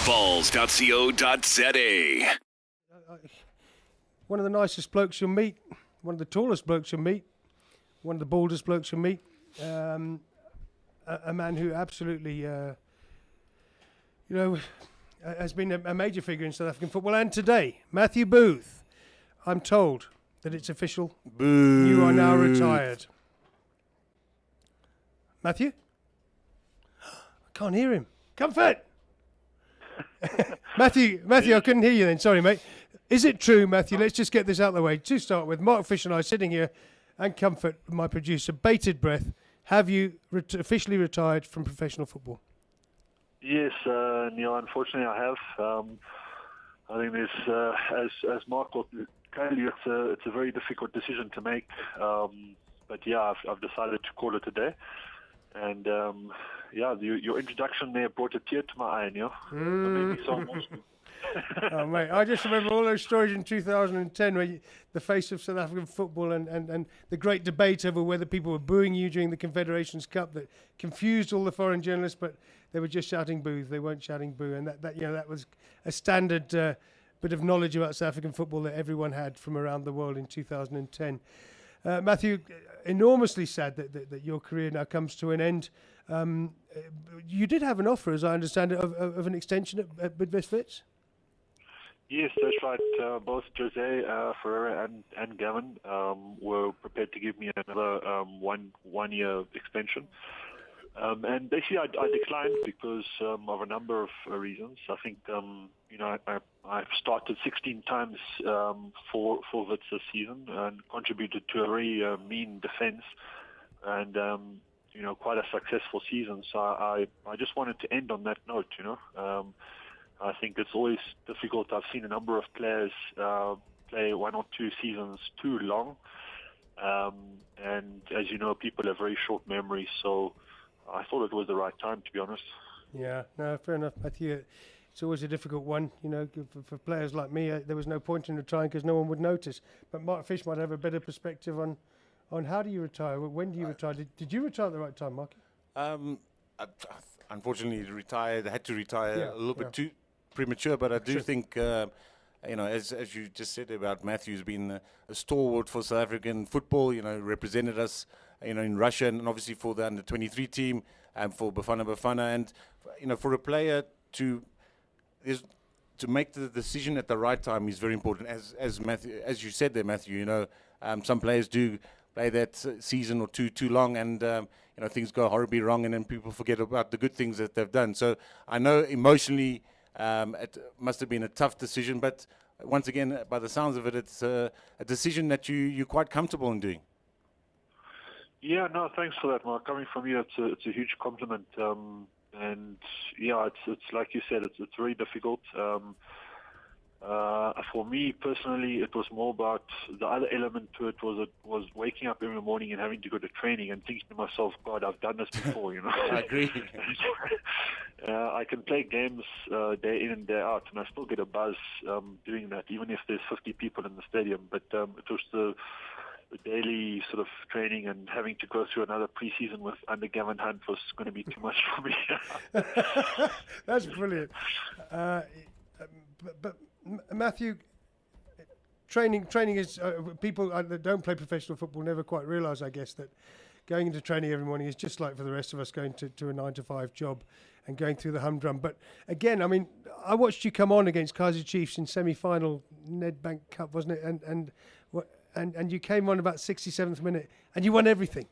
Balls.co.za. One of the nicest blokes you'll meet, one of the tallest blokes you'll meet, one of the baldest blokes you'll meet, a man who absolutely, has been a major figure in South African football. And today, Matthew Booth, I'm told that it's official. Boo. You are now retired. Matthew? I can't hear him. Comfort! Matthew, I couldn't hear you then. Sorry, mate. Is it true, Matthew? Let's just get this out of the way. To start with, Mark Fish and I sitting here, and Comfort, my producer, bated breath. Have you officially retired from professional football? Yes, Neal, unfortunately I have. I think there's, as Mark will tell you, it's a very difficult decision to make. But yeah, I've decided to call it a day. And your introduction there brought a tear to my eye, Neal. It made me so emotional. Oh, mate, I just remember all those stories in 2010 where the face of South African football and the great debate over whether people were booing you during the Confederations Cup that confused all the foreign journalists, but they were just shouting boo. They weren't shouting boo. And that was a standard bit of knowledge about South African football that everyone had from around the world in 2010. Matthew, enormously sad that your career now comes to an end. You did have an offer, as I understand it, of an extension at Bidvest Wits? Yes, that's right. Both Jose Ferreira and Gavin were prepared to give me another one-year extension. And basically, I declined because of a number of reasons. I think, I've started 16 times for Wits this season and contributed to a very mean defense and, quite a successful season. So I just wanted to end on that note, I think it's always difficult. I've seen a number of players play one or two seasons too long. And as you know, people have very short memories. So I thought it was the right time, to be honest. Yeah, no, fair enough, Matthew. It's always a difficult one, for players like me. There was no point in retiring because no one would notice. But Mark Fish might have a better perspective on how do you retire? When do you retire? Did you retire at the right time, Mark? Unfortunately, had to retire a little bit too premature, but I do think, as you just said about Matthew's been a stalwart for South African football, represented us, in Russia and obviously for the under-23 team and for Bafana. And, for a player to make the decision at the right time is very important. As you said there, Matthew, some players do play that season or two too long and, things go horribly wrong and then people forget about the good things that they've done. So I know emotionally it must have been a tough decision, but once again, by the sounds of it, it's a decision that you're quite comfortable in doing. Yeah, no, thanks for that, Mark. Coming from you, it's a huge compliment. And yeah, it's like you said, it's very difficult. For me personally, it was more about the other element to it was waking up every morning and having to go to training and thinking to myself, God, I've done this before, I agree. I can play games day in and day out, and I still get a buzz doing that, even if there's 50 people in the stadium. But it was the daily sort of training and having to go through another pre-season under Gavin Hunt was going to be too much for me. That's brilliant. But Matthew, training is people that don't play professional football never quite realise, I guess, that going into training every morning is just like for the rest of us going to a 9-to-5 job and going through the humdrum. But again, I mean, I watched you come on against Kaizer Chiefs in semi-final Nedbank Cup, wasn't it? And you came on about 67th minute and you won everything.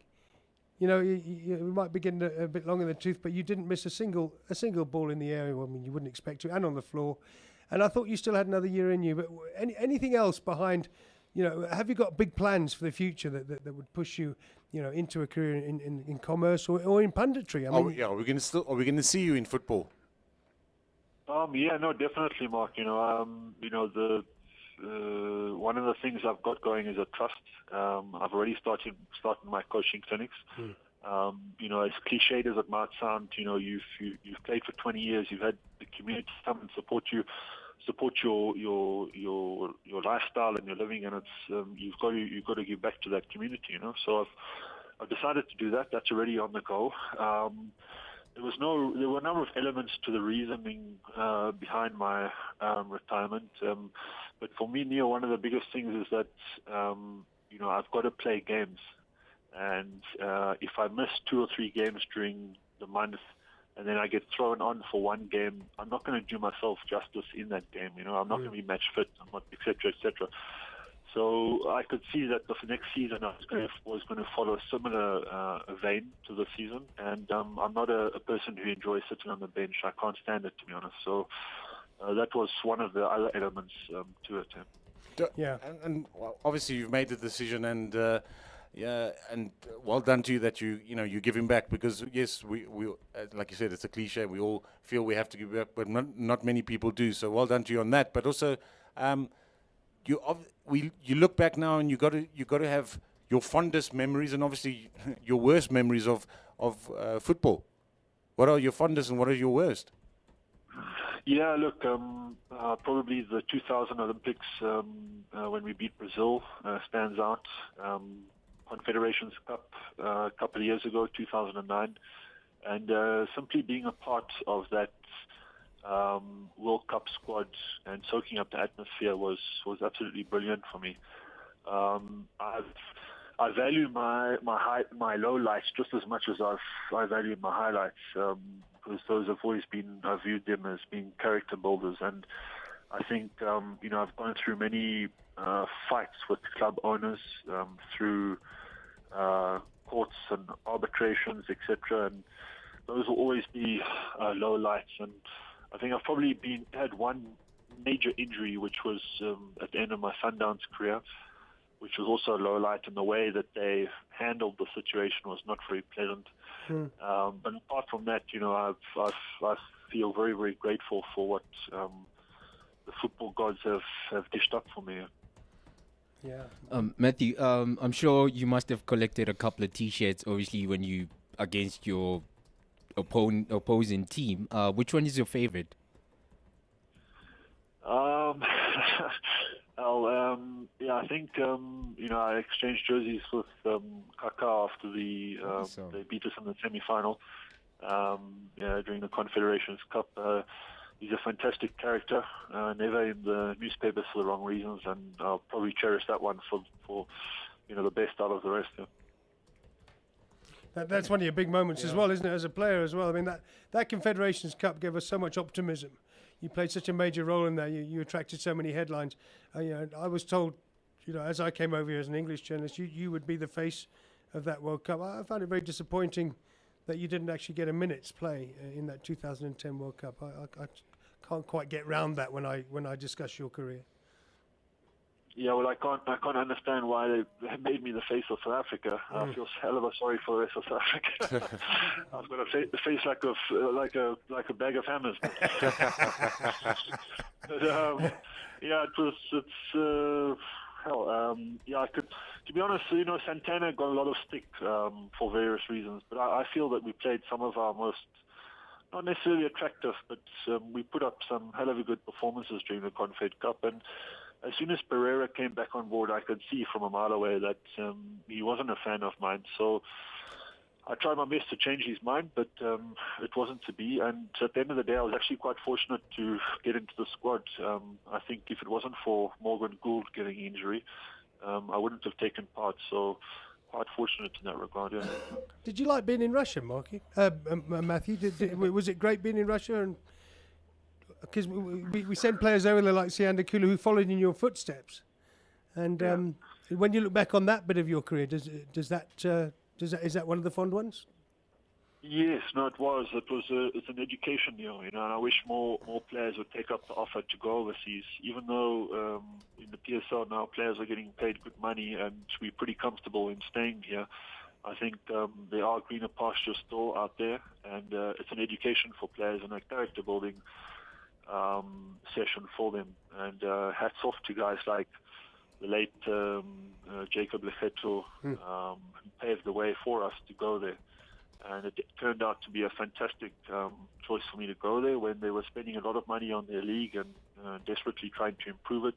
You might be getting a bit long in the tooth, but you didn't miss a single ball in the air. I mean, you wouldn't expect to, and on the floor. And I thought you still had another year in you. But anything else behind? Have you got big plans for the future that would push you, into a career in commerce or in punditry? Are we going to see you in football? Yeah, no, definitely, Mark. One of the things I've got going is a trust. I've already started my coaching clinics. As cliched as it might sound, you've played for 20 years. You've had the community come and support your lifestyle and your living, and it's you've got to give back to that community. So I've decided to do that. That's already on the go. there were a number of elements to the reasoning behind my retirement. But for me, Neal, one of the biggest things is that I've got to play games, and if I miss 2 or 3 games during the month, and then I get thrown on for one game, I'm not going to do myself justice in that game. I'm not going to be match fit, et cetera, et cetera. So I could see that the next season I was going to follow a similar vein to the season, and I'm not a person who enjoys sitting on the bench. I can't stand it, to be honest. So that was one of the other elements to it. Yeah, and well, obviously you've made the decision, and and well done to you that you give him back, because yes, we like you said, it's a cliche. We all feel we have to give back, but not many people do. So well done to you on that. But also, you look back now, and you got to have your fondest memories and obviously your worst memories of football. What are your fondest and what are your worst? Yeah, look, probably the 2000 Olympics when we beat Brazil stands out. Confederations Cup a couple of years ago, 2009, and simply being a part of that World Cup squad and soaking up the atmosphere was absolutely brilliant for me. I value my low lights just as much as I value my highlights, because those have always been, I viewed them as being character builders, and I think I've gone through many fights with club owners through courts and arbitrations, etc., and those will always be low lights. And I think I've probably had one major injury, which was at the end of my Sundowns career, which was also a low light, and the way that they handled the situation was not very pleasant. But apart from that, I feel very, very grateful for what the football gods have dished up for me. Yeah. Matthew, I'm sure you must have collected a couple of T-shirts, obviously, when you against your opposing team. Which one is your favorite? Yeah, I think I exchanged jerseys with Kaká after they beat us in the semi-final during the Confederations Cup. He's a fantastic character, never in the newspapers for the wrong reasons, and I'll probably cherish that one for the best out of the rest. Yeah. That's one of your big moments as well, isn't it, as a player as well? I mean, that Confederations Cup gave us so much optimism. You played such a major role in there. You attracted so many headlines. I was told, as I came over here as an English journalist, you would be the face of that World Cup. I found it very disappointing that you didn't actually get a minute's play in that 2010 World Cup. I can't quite get round that when I discuss your career. Yeah, well, I can't understand why they made me the face of South Africa. I feel hell of a sorry for the rest of South Africa. I've got a face like a bag of hammers. But, I could, to be honest, Santana got a lot of stick for various reasons, but I feel that we played some of our most, not necessarily attractive, but we put up some hell of a good performances during the Confed Cup. And as soon as Pereira came back on board, I could see from a mile away that he wasn't a fan of mine. So I tried my best to change his mind, but it wasn't to be. And at the end of the day, I was actually quite fortunate to get into the squad. I think if it wasn't for Morgan Gould getting injury, I wouldn't have taken part. So quite fortunate in that regard. Yeah. Did you like being in Russia, Matthew? Was it great being in Russia? And because we send players over there like Sianda Kulu who followed in your footsteps, and when you look back on that bit of your career, is that one of the fond ones? Yes, no, it was. It's an education deal, and I wish more players would take up the offer to go overseas. Even though in the PSL now players are getting paid good money and we're pretty comfortable in staying here, I think there are greener pastures still out there, and it's an education for players and a character building session for them. And hats off to guys like the late Jacob Legeto, who paved the way for us to go there. And it turned out to be a fantastic choice for me to go there when they were spending a lot of money on their league and desperately trying to improve it.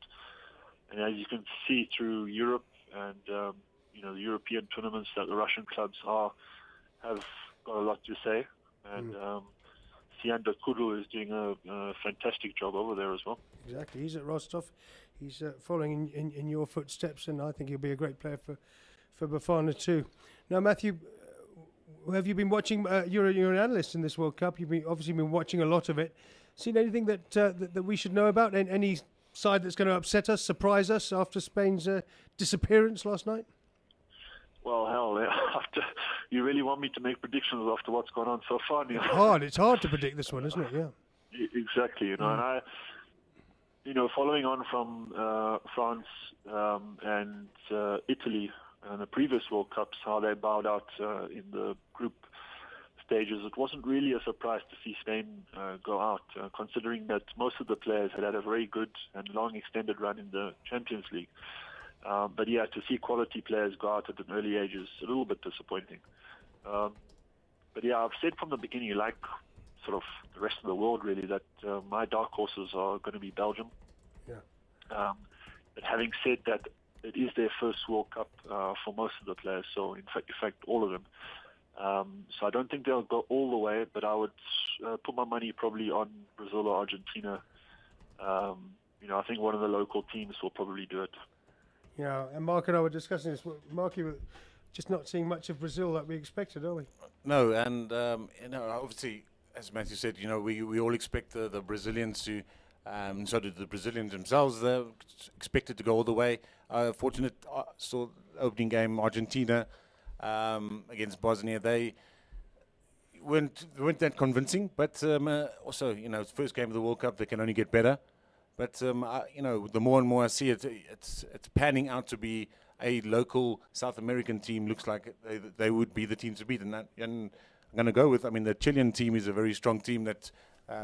And as you can see through Europe and the European tournaments, that the Russian clubs have got a lot to say. And Sianda Kudu is doing a fantastic job over there as well. Exactly. He's at Rostov. He's following in your footsteps, and I think he'll be a great player for Bafana too. Now, Matthew, have you been watching? You're an analyst in this World Cup. You've obviously been watching a lot of it. Seen anything that we should know about? And any side that's going to upset us, surprise us after Spain's disappearance last night? Well, hell, after you really want me to make predictions after what's gone on so far, Neal? It's hard to predict this one, isn't it? Yeah. Exactly. And I, following on from France and Italy and the previous World Cups, how they bowed out in the group stages, it wasn't really a surprise to see Spain go out, considering that most of the players had a very good and long extended run in the Champions League. But yeah, to see quality players go out at an early age is a little bit disappointing. But yeah, I've said from the beginning, like sort of the rest of the world really, that my dark horses are going to be Belgium. Yeah. But having said that, it is their first World Cup for most of the players, so in fact all of them. So I don't think they'll go all the way, but I would put my money probably on Brazil or Argentina. I think one of the local teams will probably do it. Yeah, and Mark and I were discussing this. Mark, you were just not seeing much of Brazil like we expected, are we? No, and obviously, as Matthew said, we all expect the Brazilians to. So did the Brazilians themselves. They're expected to go all the way. Fortunate, saw the opening game, Argentina against Bosnia. They weren't that convincing, but also, it's the first game of the World Cup. They can only get better. But the more and more I see it, it's panning out to be a local South American team. Looks like they would be the team to beat, and I'm going to go with. I mean, the Chilean team is a very strong team that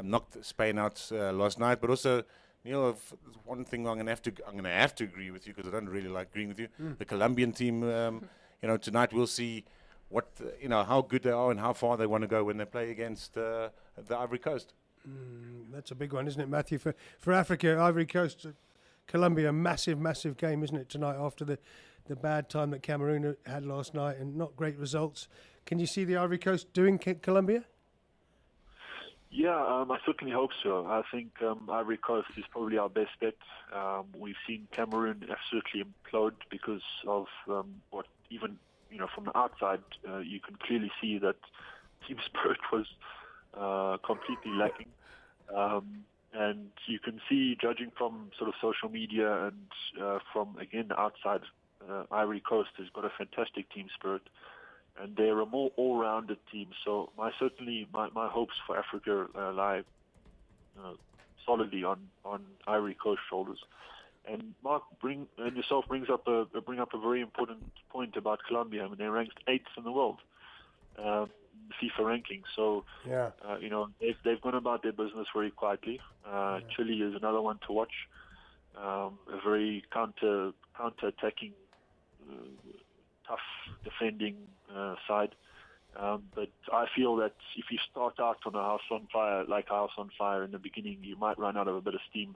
knocked Spain out last night. But also, Neal, one thing I'm going to have to agree with you, because I don't really like agreeing with you. The Colombian team, tonight we'll see what how good they are and how far they want to go when they play against the Ivory Coast. That's a big one, isn't it, Matthew? For Africa, Ivory Coast, Colombia, massive game, isn't it, tonight after the bad time that Cameroon had last night and not great results. Can you see the Ivory Coast doing Colombia? Yeah, I certainly hope so. I think Ivory Coast is probably our best bet. We've seen Cameroon absolutely implode because of what even, from the outside, you can clearly see that team spirit was completely lacking. And you can see, judging from sort of social media and from, again, the outside, Ivory Coast has got a fantastic team spirit. And they're a more all-rounded team. So my hopes for Africa lie solidly on Ivory Coast shoulders. And Mark yourself brings up a very important point about Colombia. I mean, they're ranked 8th in the world, FIFA ranking. So yeah, they've gone about their business very quietly. Chile is another one to watch. A very counter-attacking, tough defending side. But I feel that if you start out on a house on fire in the beginning, you might run out of a bit of steam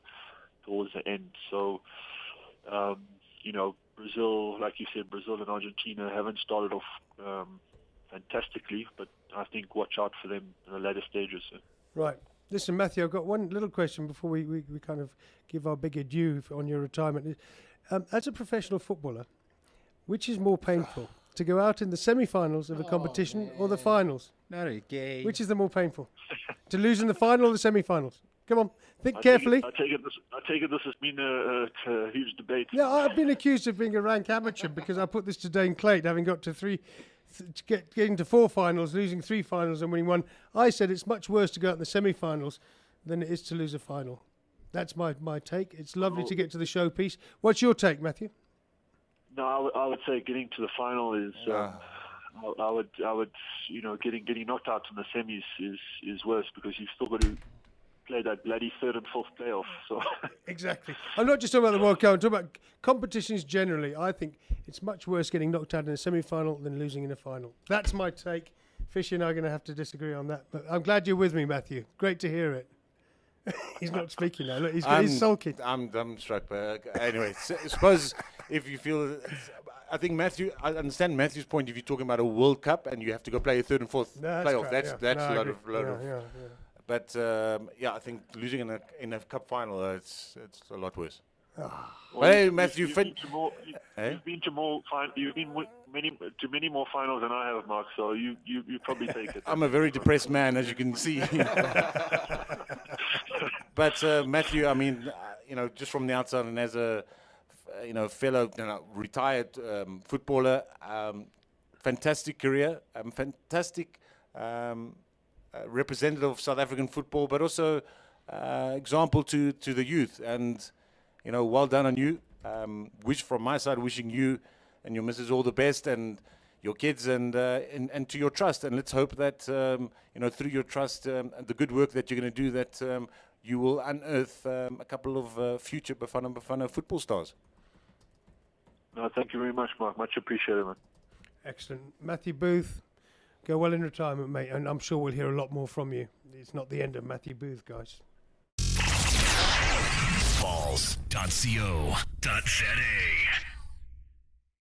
towards the end. So, Brazil, like you said, Brazil and Argentina haven't started off fantastically, but I think watch out for them in the later stages. Right. Listen, Matthew, I've got one little question before we kind of give our big adieu on your retirement. As a professional footballer, which is more painful, to go out in the semi-finals of a competition or the finals? Not again. Which is the more painful? To lose in the final or the semi-finals? Come on, think carefully. I take it this has been a huge debate. Yeah, I've been accused of being a rank amateur because I put this to Dane Clate, having got to getting to 4 finals, losing 3 finals and winning 1. I said it's much worse to go out in the semi-finals than it is to lose a final. That's my take. It's lovely to get to the showpiece. What's your take, Matthew? No, I would say getting to the final is. I would, getting knocked out in the semis is worse because you've still got to play that bloody 3rd and 4th playoff. So exactly. I'm not just talking about the World Cup. I'm talking about competitions generally. I think it's much worse getting knocked out in a semi-final than losing in a final. That's my take. Fishy and I are going to have to disagree on that, but I'm glad you're with me, Matthew. Great to hear it. He's not speaking now. Look, he's sulking. I'm dumbstruck. But anyway, suppose if you feel I think I understand Matthew's point. If you're talking about a World Cup and you have to go play a third and fourth playoff, that's a lot of. But I think losing in a cup final, it's a lot worse. Well, hey, Matthew, you've been to many more finals than I have, Mark. So you probably take it. I'm a very depressed man, as you can see. But Matthew, I mean, just from the outside and as a fellow retired footballer, fantastic career, fantastic representative of South African football, but also example to the youth. And well done on you. From my side, wishing you and your missus all the best, and your kids, and to your trust. And let's hope that through your trust, and the good work that you're going to do, that you will unearth a couple of future Bafana football stars. No, thank you very much, Mark. Much appreciated, man. Excellent, Matthew Booth. Go well in retirement, mate, and I'm sure we'll hear a lot more from you. It's not the end of Matthew Booth, guys. Balls.co.za